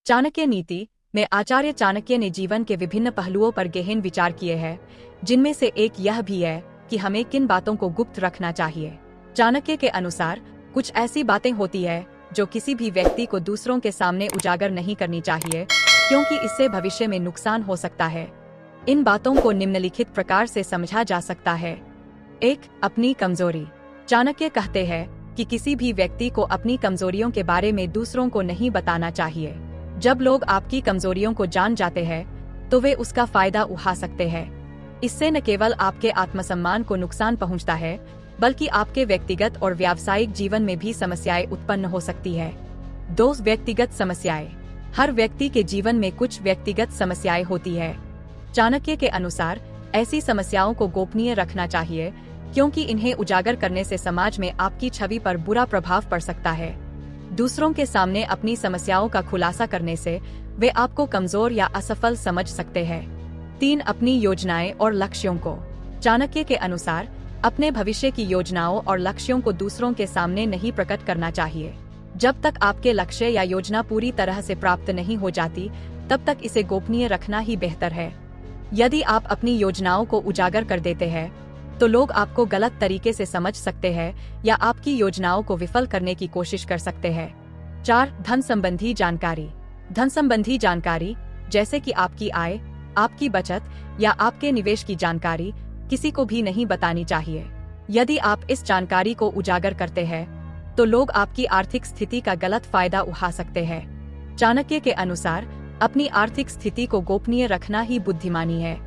चाणक्य नीति में आचार्य चाणक्य ने जीवन के विभिन्न पहलुओं पर गहन विचार किए हैं, जिनमें से एक यह भी है कि हमें किन बातों को गुप्त रखना चाहिए। चाणक्य के अनुसार कुछ ऐसी बातें होती है जो किसी भी व्यक्ति को दूसरों के सामने उजागर नहीं करनी चाहिए, क्योंकि इससे भविष्य में नुकसान हो सकता है। इन बातों को निम्नलिखित प्रकार से समझा जा सकता है। 1. अपनी कमजोरी। चाणक्य कहते हैं कि किसी भी व्यक्ति को अपनी कमजोरियों के बारे में दूसरों को नहीं बताना चाहिए। जब लोग आपकी कमजोरियों को जान जाते हैं तो वे उसका फायदा उठा सकते हैं। इससे न केवल आपके आत्मसम्मान को नुकसान पहुंचता है, बल्कि आपके व्यक्तिगत और व्यावसायिक जीवन में भी समस्याएं उत्पन्न हो सकती है। 2. व्यक्तिगत समस्याएं। हर व्यक्ति के जीवन में कुछ व्यक्तिगत समस्याएं होती है। चाणक्य के अनुसार ऐसी समस्याओं को गोपनीय रखना चाहिए, क्योंकि इन्हें उजागर करने से समाज में आपकी छवि पर बुरा प्रभाव पड़ सकता है। दूसरों के सामने अपनी समस्याओं का खुलासा करने से वे आपको कमजोर या असफल समझ सकते हैं। 3. अपनी योजनाएं और लक्ष्यों को। चाणक्य के अनुसार अपने भविष्य की योजनाओं और लक्ष्यों को दूसरों के सामने नहीं प्रकट करना चाहिए। जब तक आपके लक्ष्य या योजना पूरी तरह से प्राप्त नहीं हो जाती, तब तक इसे गोपनीय रखना ही बेहतर है। यदि आप अपनी योजनाओं को उजागर कर देते हैं, तो लोग आपको गलत तरीके से समझ सकते हैं या आपकी योजनाओं को विफल करने की कोशिश कर सकते हैं। 4. धन संबंधी जानकारी। धन संबंधी जानकारी, जैसे कि आपकी आय, आपकी बचत या आपके निवेश की जानकारी, किसी को भी नहीं बतानी चाहिए। यदि आप इस जानकारी को उजागर करते हैं, तो लोग आपकी आर्थिक स्थिति का गलत फायदा उठा सकते हैं। चाणक्य के अनुसार अपनी आर्थिक स्थिति को गोपनीय रखना ही बुद्धिमानी है।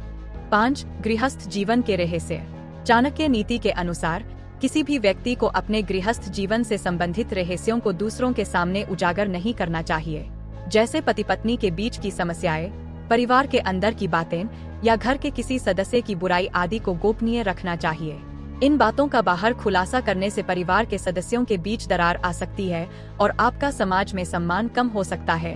5. गृहस्थ जीवन के रहस्य। चाणक्य नीति के अनुसार किसी भी व्यक्ति को अपने गृहस्थ जीवन से संबंधित रहस्यों को दूसरों के सामने उजागर नहीं करना चाहिए, जैसे पति पत्नी के बीच की समस्याएं, परिवार के अंदर की बातें या घर के किसी सदस्य की बुराई आदि को गोपनीय रखना चाहिए। इन बातों का बाहर खुलासा करने से परिवार के सदस्यों के बीच दरार आ सकती है और आपका समाज में सम्मान कम हो सकता है।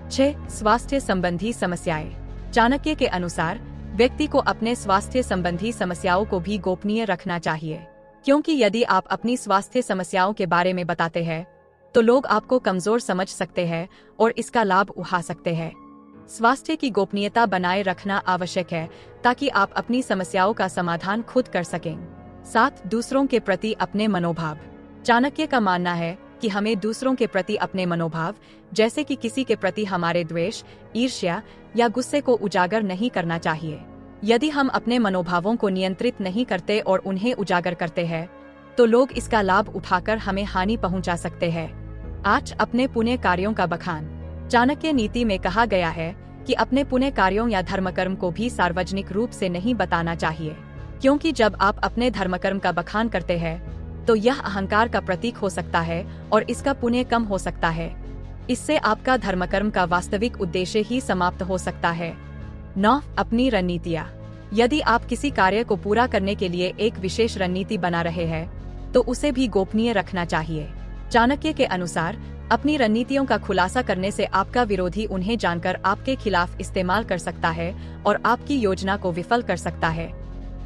6. स्वास्थ्य संबंधी समस्याएं। चाणक्य के अनुसार व्यक्ति को अपने स्वास्थ्य संबंधी समस्याओं को भी गोपनीय रखना चाहिए, क्योंकि यदि आप अपनी स्वास्थ्य समस्याओं के बारे में बताते हैं, तो लोग आपको कमजोर समझ सकते हैं और इसका लाभ उठा सकते हैं। स्वास्थ्य की गोपनीयता बनाए रखना आवश्यक है, ताकि आप अपनी समस्याओं का समाधान खुद कर सकें। 7. दूसरों के प्रति अपने मनोभाव। चाणक्य का मानना है कि हमें दूसरों के प्रति अपने मनोभाव, जैसे कि किसी के प्रति हमारे द्वेष, ईर्ष्या या गुस्से को उजागर नहीं करना चाहिए। यदि हम अपने मनोभावों को नियंत्रित नहीं करते और उन्हें उजागर करते हैं, तो लोग इसका लाभ उठाकर हमें हानि पहुंचा सकते हैं। 8. अपने पुण्य कार्यों का बखान। चाणक्य नीति में कहा गया है कि अपने पुण्य कार्यों या धर्मकर्म को भी सार्वजनिक रूप से नहीं बताना चाहिए, क्योंकि जब आप अपने धर्मकर्म का बखान करते हैं, तो यह अहंकार का प्रतीक हो सकता है और इसका पुण्य कम हो सकता है। इससे आपका धर्मकर्म का वास्तविक उद्देश्य ही समाप्त हो सकता है। 9. अपनी रणनीतियाँ। यदि आप किसी कार्य को पूरा करने के लिए एक विशेष रणनीति बना रहे हैं, तो उसे भी गोपनीय रखना चाहिए। चाणक्य के अनुसार अपनी रणनीतियों का खुलासा करने से आपका विरोधी उन्हें जानकर आपके खिलाफ इस्तेमाल कर सकता है और आपकी योजना को विफल कर सकता है।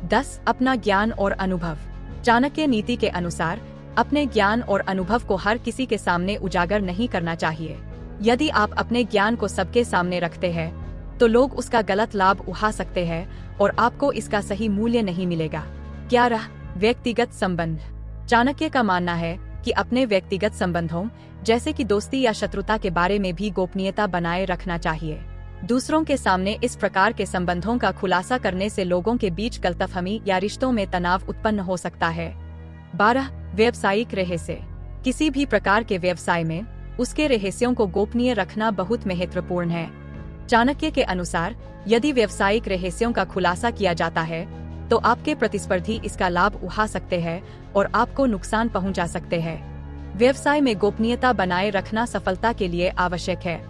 10. अपना ज्ञान और अनुभव। चाणक्य नीति के अनुसार अपने ज्ञान और अनुभव को हर किसी के सामने उजागर नहीं करना चाहिए। यदि आप अपने ज्ञान को सबके सामने रखते हैं, तो लोग उसका गलत लाभ उठा सकते हैं और आपको इसका सही मूल्य नहीं मिलेगा। 11. व्यक्तिगत संबंध। चाणक्य का मानना है कि अपने व्यक्तिगत संबंधों, जैसे कि दोस्ती या शत्रुता के बारे में भी गोपनीयता बनाए रखना चाहिए। दूसरों के सामने इस प्रकार के संबंधों का खुलासा करने से लोगों के बीच गलतफहमी या रिश्तों में तनाव उत्पन्न हो सकता है। 12. व्यावसायिक रहस्य। किसी भी प्रकार के व्यवसाय में उसके रहस्यों को गोपनीय रखना बहुत महत्वपूर्ण है। चाणक्य के अनुसार यदि व्यावसायिक रहस्यों का खुलासा किया जाता है, तो आपके प्रतिस्पर्धी इसका लाभ उठा सकते हैं और आपको नुकसान पहुंचा सकते हैं। व्यवसाय में गोपनीयता बनाए रखना सफलता के लिए आवश्यक है।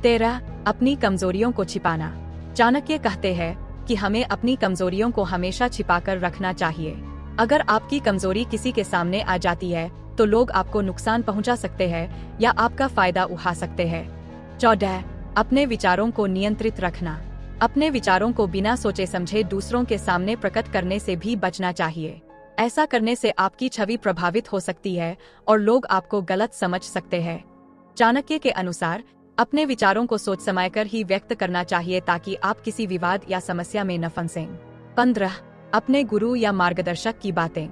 13. अपनी कमजोरियों को छिपाना। चाणक्य कहते हैं कि हमें अपनी कमजोरियों को हमेशा छिपाकर रखना चाहिए। अगर आपकी कमजोरी किसी के सामने आ जाती है, तो लोग आपको नुकसान पहुंचा सकते हैं या आपका फायदा उठा सकते हैं। 14. अपने विचारों को नियंत्रित रखना। अपने विचारों को बिना सोचे समझे दूसरों के सामने प्रकट करने से भी बचना चाहिए। ऐसा करने से आपकी छवि प्रभावित हो सकती है और लोग आपको गलत समझ सकते हैं। चाणक्य के अनुसार अपने विचारों को सोच समझकर ही व्यक्त करना चाहिए ताकि आप किसी विवाद या समस्या में न फंसें। 15. अपने गुरु या मार्गदर्शक की बातें।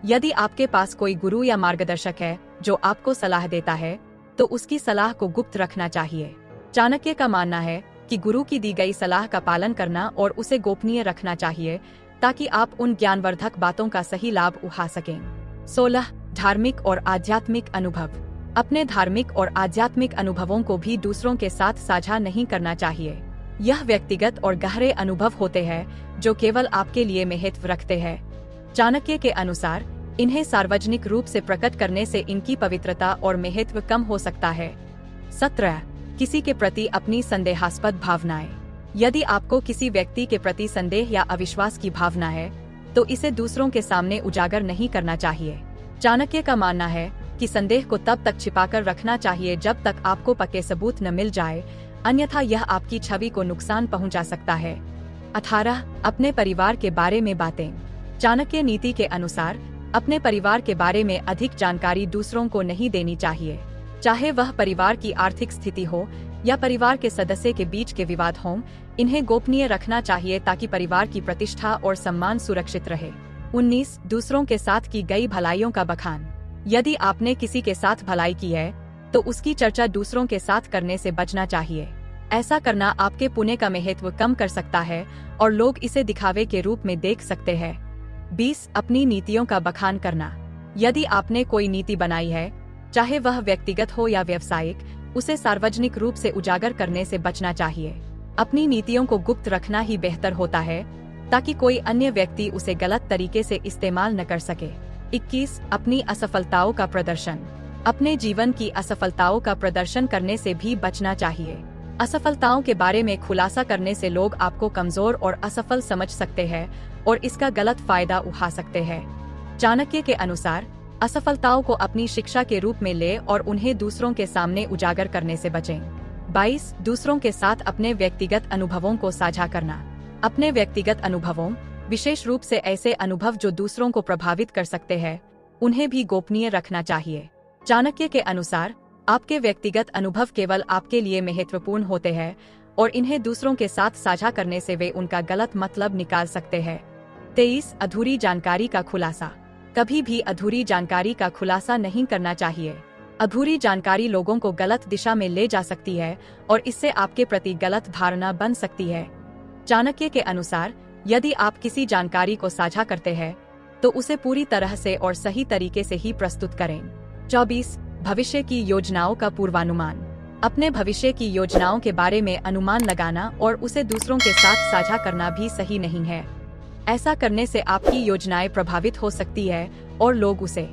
यदि आपके पास कोई गुरु या मार्गदर्शक है जो आपको सलाह देता है तो उसकी सलाह को गुप्त रखना चाहिए। चाणक्य का मानना है कि गुरु की दी गई सलाह का पालन करना और उसे गोपनीय रखना चाहिए ताकि आप उन ज्ञानवर्धक बातों का सही लाभ उठा सकें। 16. धार्मिक और आध्यात्मिक अनुभव। अपने धार्मिक और आध्यात्मिक अनुभवों को भी दूसरों के साथ साझा नहीं करना चाहिए। यह व्यक्तिगत और गहरे अनुभव होते हैं जो केवल आपके लिए महत्व रखते हैं। चाणक्य के अनुसार इन्हें सार्वजनिक रूप से प्रकट करने से इनकी पवित्रता और महत्व कम हो सकता है। 17. किसी के प्रति अपनी संदेहास्पद भावनाएं। यदि आपको किसी व्यक्ति के प्रति संदेह या अविश्वास की भावना है तो इसे दूसरों के सामने उजागर नहीं करना चाहिए। चाणक्य का मानना है कि संदेह को तब तक छिपाकर रखना चाहिए जब तक आपको पक्के सबूत न मिल जाए, अन्यथा यह आपकी छवि को नुकसान पहुंचा सकता है। 18. अपने परिवार के बारे में बातें। चाणक्य नीति के अनुसार अपने परिवार के बारे में अधिक जानकारी दूसरों को नहीं देनी चाहिए, चाहे वह परिवार की आर्थिक स्थिति हो या परिवार के सदस्य के बीच के विवाद हों। इन्हें गोपनीय रखना चाहिए ताकि परिवार की प्रतिष्ठा और सम्मान सुरक्षित रहे। 19. दूसरों के साथ की गई भलाइयों का बखान। यदि आपने किसी के साथ भलाई की है तो उसकी चर्चा दूसरों के साथ करने से बचना चाहिए। ऐसा करना आपके पुण्य का महत्व कम कर सकता है और लोग इसे दिखावे के रूप में देख सकते हैं। 20. अपनी नीतियों का बखान करना। यदि आपने कोई नीति बनाई है, चाहे वह व्यक्तिगत हो या व्यावसायिक, उसे सार्वजनिक रूप से उजागर करने से बचना चाहिए। अपनी नीतियों को गुप्त रखना ही बेहतर होता है ताकि कोई अन्य व्यक्ति उसे गलत तरीके से इस्तेमाल न कर सके। 21. अपनी असफलताओं का प्रदर्शन। अपने जीवन की असफलताओं का प्रदर्शन करने से भी बचना चाहिए। असफलताओं के बारे में खुलासा करने से लोग आपको कमजोर और असफल समझ सकते हैं और इसका गलत फायदा उठा सकते हैं। चाणक्य के अनुसार असफलताओं को अपनी शिक्षा के रूप में ले और उन्हें दूसरों के सामने उजागर करने से बचें। 22. दूसरों के साथ अपने व्यक्तिगत अनुभवों को साझा करना। अपने व्यक्तिगत अनुभवों, विशेष रूप से ऐसे अनुभव जो दूसरों को प्रभावित कर सकते हैं, उन्हें भी गोपनीय रखना चाहिए। चाणक्य के अनुसार आपके व्यक्तिगत अनुभव केवल आपके लिए महत्वपूर्ण होते हैं और इन्हें दूसरों के साथ साझा करने से वे उनका गलत मतलब निकाल सकते हैं। 23. अधूरी जानकारी का खुलासा। कभी भी अधूरी जानकारी का खुलासा नहीं करना चाहिए। अधूरी जानकारी लोगों को गलत दिशा में ले जा सकती है और इससे आपके प्रति गलत धारणा बन सकती है। चाणक्य के अनुसार यदि आप किसी जानकारी को साझा करते हैं तो उसे पूरी तरह से और सही तरीके से ही प्रस्तुत करें। 24. भविष्य की योजनाओं का पूर्वानुमान। अपने भविष्य की योजनाओं के बारे में अनुमान लगाना और उसे दूसरों के साथ साझा करना भी सही नहीं है। ऐसा करने से आपकी योजनाएं प्रभावित हो सकती है और लोग उसे